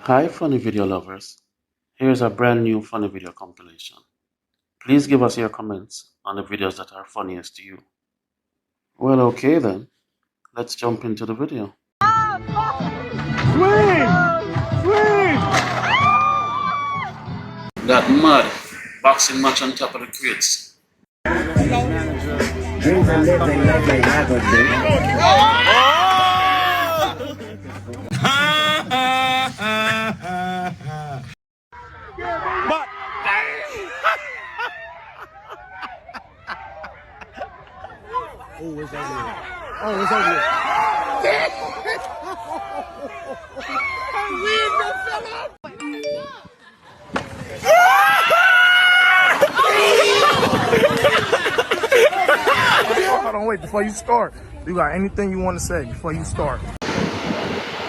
Hi funny video lovers, here's a brand new funny video compilation. Please give us your comments on the videos that are funniest to you. Well, okay then, let's jump into the video. Swing! Swing! That mud boxing match on top of the crates. But oh, it's over here. Oh, it's over here. Hold on, wait, before you start, you got anything you want to say before you start?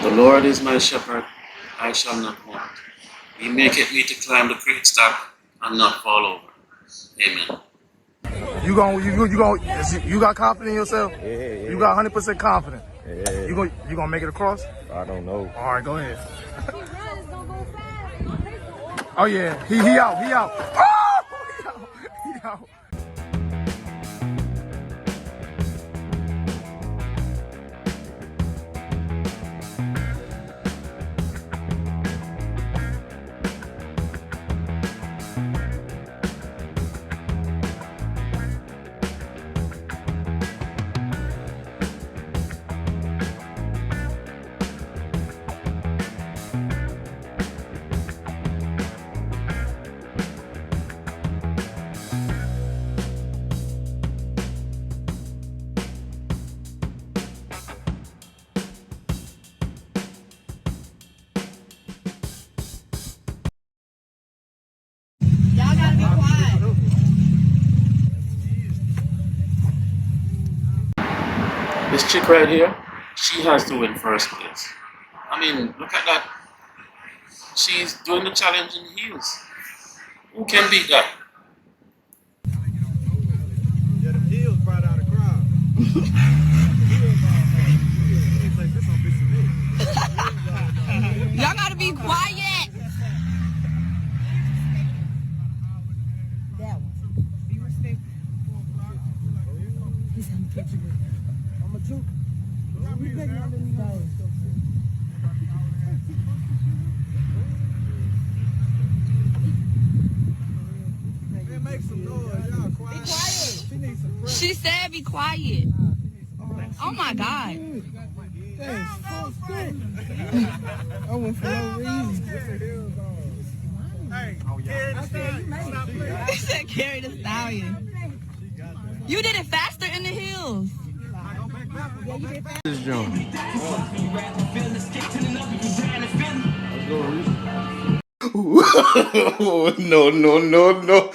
The Lord is my shepherd, I shall not want. He maketh me to climb the crate stack and not fall over. Amen. You got confidence in yourself? Yeah. You got 100% confidence? Yeah. You gonna make it across? I don't know. All right, go ahead. Oh yeah, he out. Oh, he out. This chick right here, she has to win first place. I mean, look at that. She's doing the challenge in heels. Who can beat that? Yeah, the heels brought out a crowd. Y'all gotta be quiet. That one. Be respectful. He's on the picture. I'm a juke. Make some noise, y'all quiet. Be quiet. She needs some pressure. She said be quiet. Oh my God. That's so sick. I went for no reason. Hey, carry the stallion. Stop playing. He said carry the stallion. You did it faster in the hills. This John. No.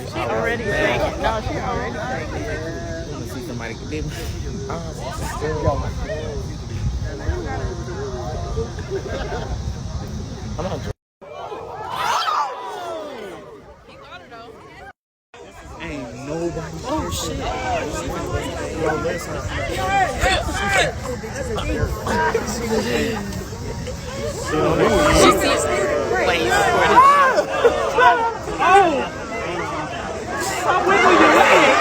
She already taken. No, she already taken. See somebody can do Ain't nobody. Oh shit. Yo, listen. She sees place. Stop wiggling your leg.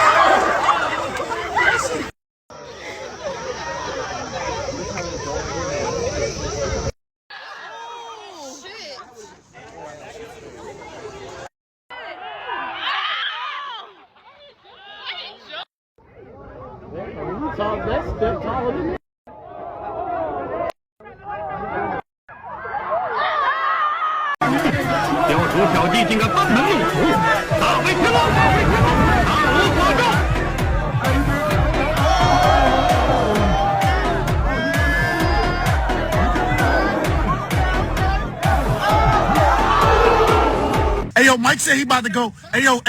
That's taller than me. Hey yo, Mike said he about to go. Hey yo,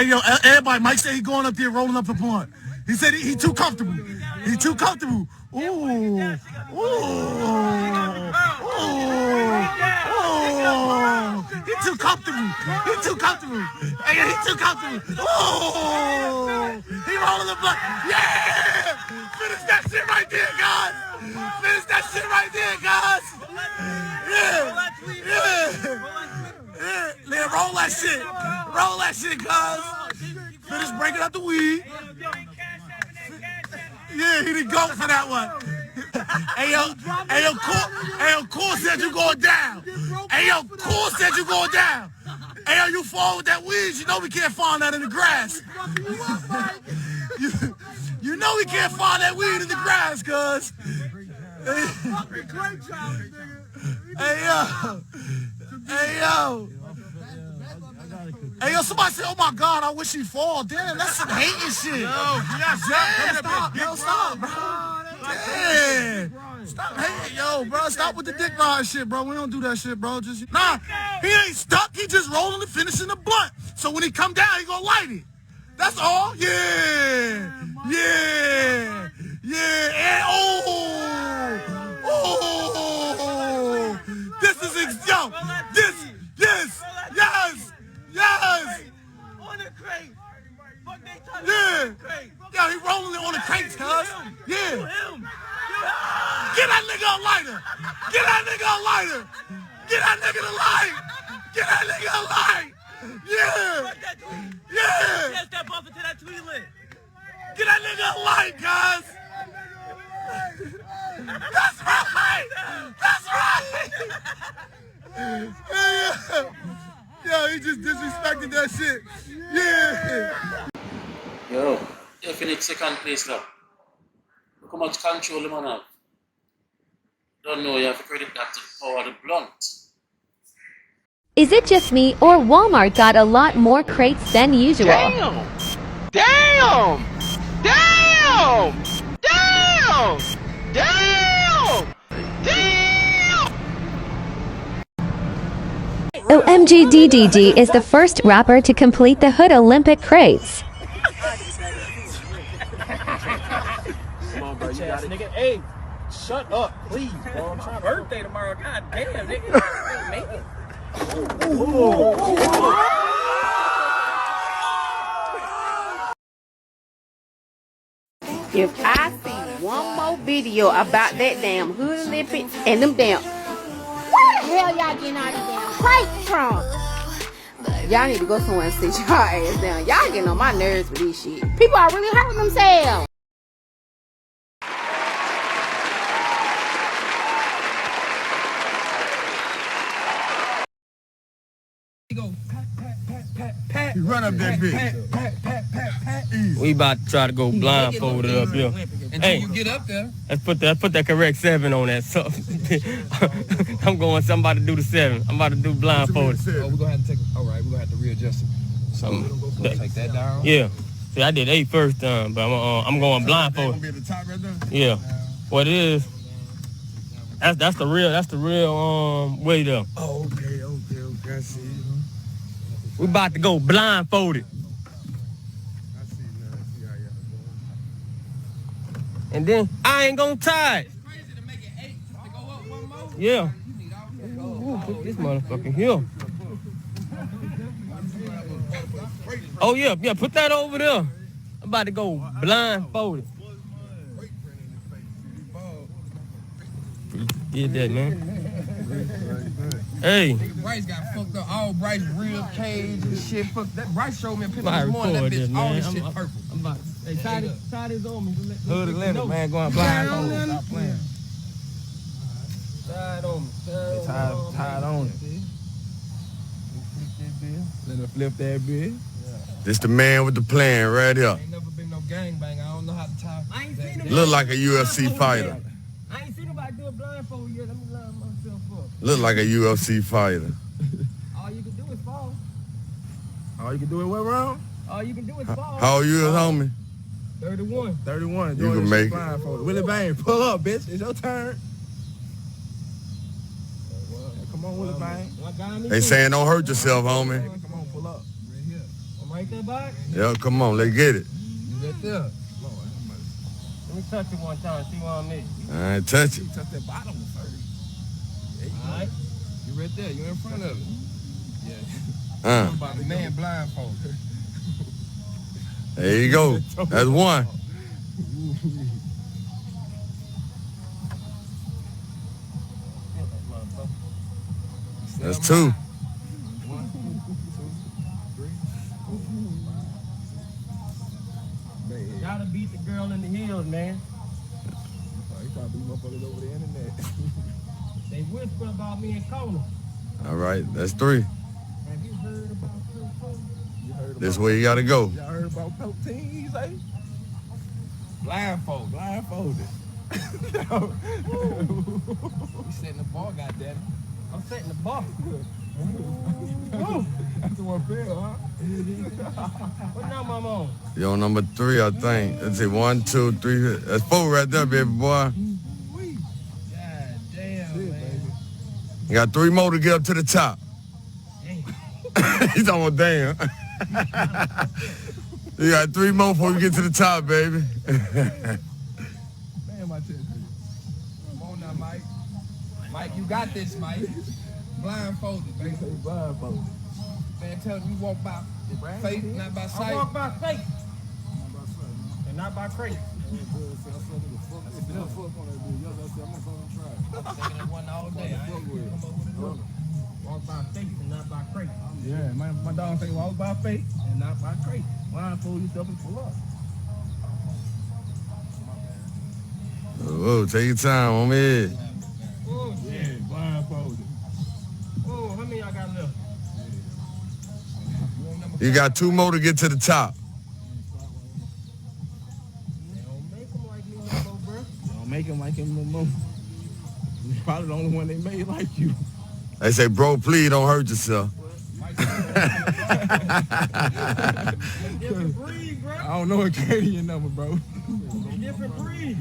everybody, Mike said he going up there rolling up the blunt. He said he too comfortable. He too comfortable. Ooh. He too comfortable. He too comfortable. Hey, he too comfortable. He rolling rolling the blunt. Yeah! Finish that shit right there, guys. Finish that shit right there, guys. Yeah. Yeah, roll that shit. Roll that shit, guys. Finish breaking up the weed. Yeah, he didn't go for that one. Ayo, Cool said you going down. Ayo, Cool said you going down. Ayo, you fall with that weed, you know we can't find that in the grass. You know we can't find that weed in the grass, cuz. Hey, yo, somebody said, oh my God, I wish he fall. Damn, that's some hating shit. Yo, stop, yo, stop, bro. Damn. Stop hating, yo, bro. Stop with the dick ride shit, bro. We don't do that shit, bro. Just, nah, he ain't stuck. He just rolling and finishing the blunt. So when he come down, he gonna light it. That's all. Yeah. And this is yo. Yes. On the crate. Fuck they talking Yeah. about the crate. Yo, he rolling it on the crates, cuz. Yeah. Him. Get that nigga a lighter. Get that nigga a lighter. Get that nigga a light. Get that nigga a light. Yeah. Fuck that tweet. Yeah. Yes, that buffer to that tweet lit. Get that nigga a light, guys. That's right. That's right. Yeah. Yo, he just disrespected that shit. Yeah. Yo, definite second place now. Look how much control the man have. Don't know, you have to credit that to the power of the blunt. Is it just me, or Walmart got a lot more crates than usual? Damn! Damn! Damn! Damn! Damn! Damn! OMGDDD is the first rapper to complete the Hood Olympic crates. Come on, bro, you got it. Nigga, hey, shut up, please, bro. I'm trying to birthday tomorrow. God damn, nigga. Make it. If I see one more video about that damn Hood Olympics and them damn, where the hell y'all getting all these damn crates from? Y'all need to go somewhere and sit y'all ass down. Y'all getting on my nerves with this shit. People are really hurting themselves. He run up that bitch. We about to try to go blindfolded up here. Hey, You get up there. let's put that correct 7 on that. So I'm going. Somebody do the 7. I'm about to do blindfolded. Oh, we're gonna have to take. All right, we're gonna have to readjust it. So take that down. Yeah. See, I did 8 first time, but I'm going blindfolded. Be at the top right there. Yeah. What it is? That's the real way though. Oh, okay. I see. We about to go blindfolded. I see now. I see how y'all And then I ain't gonna tie it. Yeah. Ooh, put this motherfucker here. Oh yeah, put that over there. I'm about to go blindfolded. Get that, man. Hey. Bryce got fucked up. All Bryce rib cage and shit. Fuck that. Bryce showed me a picture I this morning. That record bitch, this, all man. this shit purple. I'm about to tie this on me. Hood Atlantic, man, going blindfolded. Stop playing. Tie it on me. Tied on it. Let her flip that bitch. This the man with the plan right here. Ain't never been no gangbang. I don't know how to tie. I ain't seen it. Look like a UFC fighter. I ain't seen nobody do a blindfold yet. Let me line myself up. Look like a UFC fighter. All you can do is fall. All you can do is what round? All you can do is fall. How old you is, homie? 31. 31. You can make it. blindfolded. Willie Bang, pull up, bitch. It's your turn. Come on, Willie Bang. They saying don't hurt yourself, homie. Come on, pull up. Right here. I'm right there, box. Yeah, come on, let's get it. You right there. Let me touch it one time, see what I make. I ain't touch it. You touch that bottom first. There you go. All right. You right there. You in front of it. Yeah. Uh. The man blindfolded. There you go. That's one. That's two. Gotta beat the girl in the hills, man. You trying to beat motherfuckers over the internet. They whisper about me in Kona. All right, that's three. Have you heard about Kona? This way you gotta go. Y'all heard about proteins, eh? Blindfolded. You setting the bar, goddammit. I'm setting the bar. That's the one fail, huh? What number I'm on? You're on number three, I think. Let's see, 1, 2, 3. That's four right there, baby boy. God damn, man. You got three more to get up to the top. He's talking about damn. You got three more before you get to the top, baby. Man, my chest. Come on now, Mike. Mike, you got this, Mike. Blindfolded, baby. Blindfolded. Man, tell him you walk by faith, not by sight. I walk by faith. And not by crazy. I'm taking that one all day. Walk by faith and not by crazy. Yeah, my dog say walk by faith and not by crazy. Blindfold yourself and pull up. Whoa, take your time on me. Oh, yeah, blindfolded. Oh, how many I got left? You got two more to get to the top. They don't make them like me no more, bro. Don't make him like him no more. He's probably the only one they made like you. They say, bro, please don't hurt yourself. Different breed, bro. I don't know a Canadian number, bro. Different breed.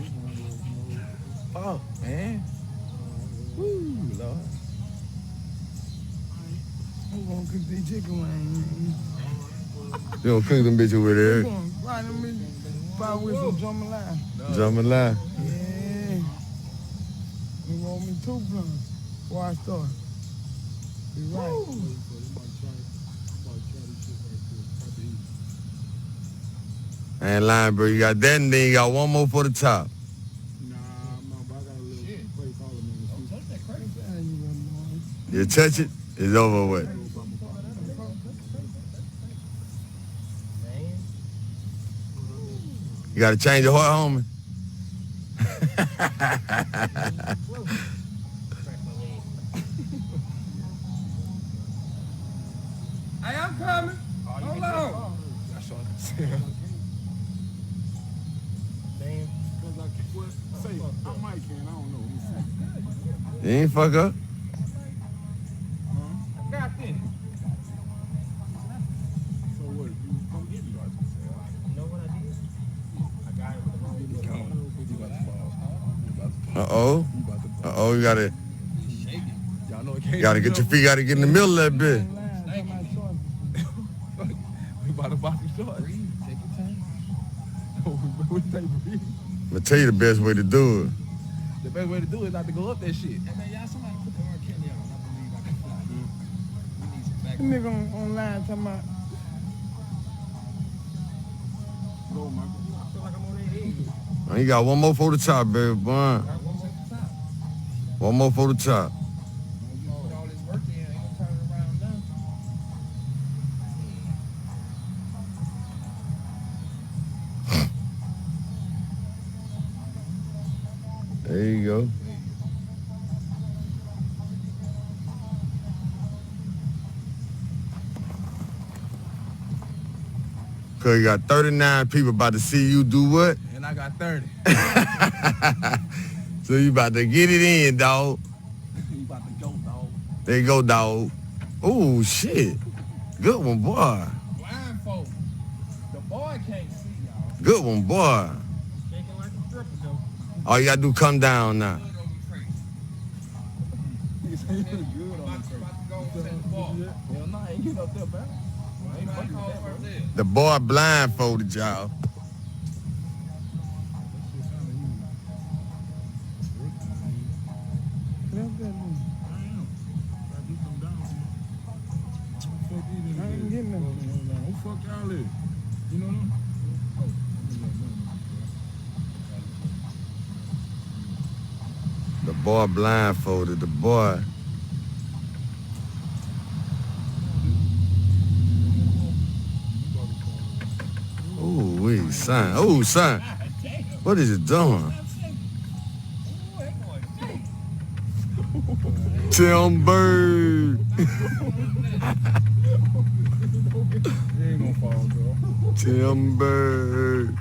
Oh, man. Woo, Lord. I'm gonna cook these chicken wings. You don't cook them bitches with I'm Eric. gonna fry them bitches. Fry with some jambalaya. Jambalaya. Yeah. You want me two plums before I start. You right. I ain't lying, bro. You got that and then you got one more for the top. Nah, but I got a little place all of them. Don't touch that crazy. You touch it, it's over with. You gotta change your heart, homie. Hey, I'm coming. Hold on. That's all I can say. Damn. Say, I might can, I don't know. You ain't fuck up. Got this. So what? You come get me, right? You know what I did? I got it with the wrong. Uh-oh. You gotta Y'all know it get your feet, gotta get in the middle of that bit. We about to box you short. Take your time. We say breathe. I'm gonna tell you the best way to do it. The best way to do it is not to go up that shit. Hey man, y'all somebody put the R. Kelly on. I believe I can fly. We need some back. This nigga online talking about. Go, Michael. I feel like I'm on that edge. You got one more for the top, baby boy. One more for the top. You put all this work in, ain't no turning around now. There you go. Cause you got 39 people about to see you do what? And I got 30. So you about to get it in, dog. You about to go, dog. There you go, dog. Oh, shit. Good one, boy. Blindfold. The boy can't see y'all. Good one, boy. Shaking like a stripper, though. All you gotta do, come down now. Good on the crate. He's good on About to go and set the ball. Hell no, I ain't getting up there, man. I ain't fucking with that, bro. The boy blindfolded y'all. I ain't getting nothing. Who fuck y'all is? You know them? boy blindfolded. The boy. Ooh, wait, son. Oh, son. What is it doing? Timber. Timber.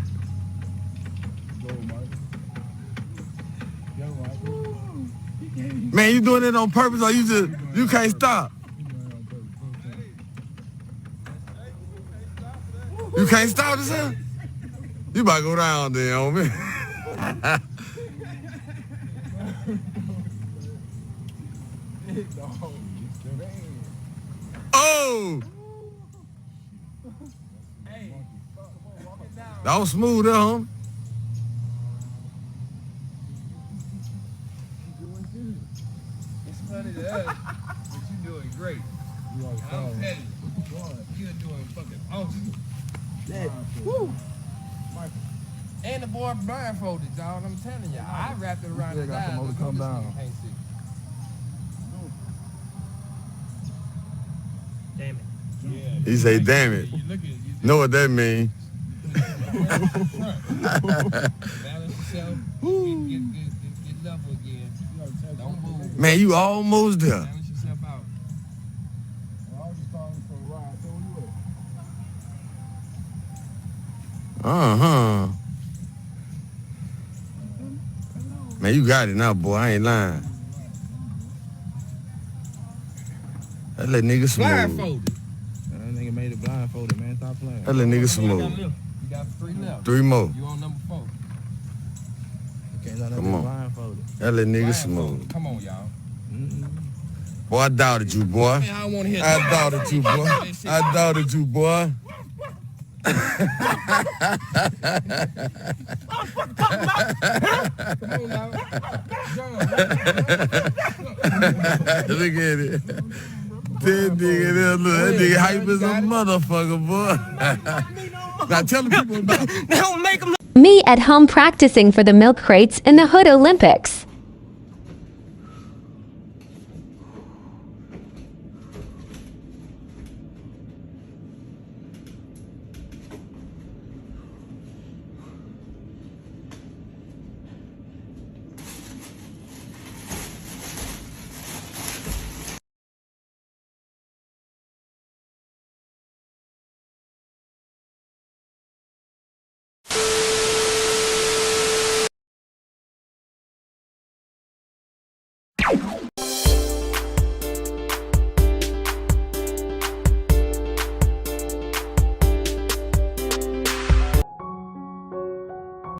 Man, you doing it on purpose or you can't stop? You can't stop this here? You about to go down there on me. Oh! That was smooth, huh? It's funny to us, but you doing great. I'm petty. You're doing fucking awesome. Woo. And the boy blindfolded, y'all. I'm telling you, I wrapped it around his eyes. Come down. Can't see. Damn it. Yeah. He say, damn it. Know what that means. Balance yourself. Get level again. Don't move. Man, you almost there. Balance yourself out. Uh-huh. Man, you got it now, boy. I ain't lying. That little nigga smooth. Blindfolded. That nigga made it blindfolded, man. Stop playing. That little nigga smooth. You got 3 left. 3 more. You on number 4. Okay, let Come on. blindfolded. That little nigga smooth. Come on, y'all. Boy, I doubted you, boy. I don't want to hear I doubted you, boy. I doubted you, boy. Come on now. Look at it. That nigga there, look. That nigga hype as a motherfucker, boy. Now tell the people about They don't make them. Me at home practicing for the milk crates in the Hood Olympics.